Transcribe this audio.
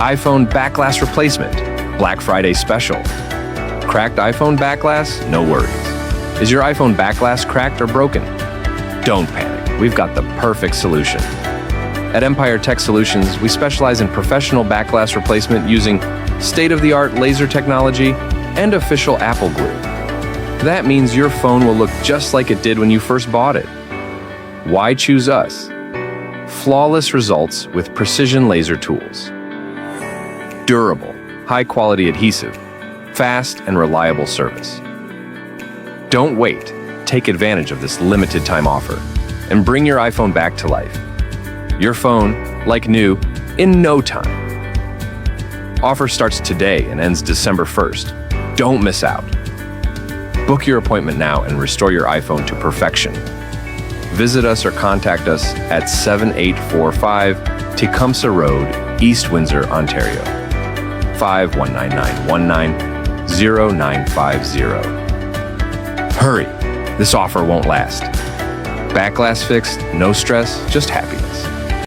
iPhone back glass replacement, Black Friday special. Cracked iPhone back glass? No worries. Is your iPhone back glass cracked or broken? Don't panic, we've got the perfect solution. At Empire Tech Solutions, we specialize in professional back glass replacement using state-of-the-art laser technology and official Apple glue. That means your phone will look just like it did when you first bought it. Why choose us? Flawless results with precision laser tools. Durable, high-quality adhesive, fast and reliable service. Don't wait. Take advantage of this limited-time offer and bring your iPhone back to life. Your phone, like new, in no time. Offer starts today and ends December 1st. Don't miss out. Book your appointment now and restore your iPhone to perfection. Visit us or contact us at 7845 Tecumseh Road, East Windsor, Ontario. 5199190950. Hurry, this offer won't last. Back glass fixed, no stress, just happiness.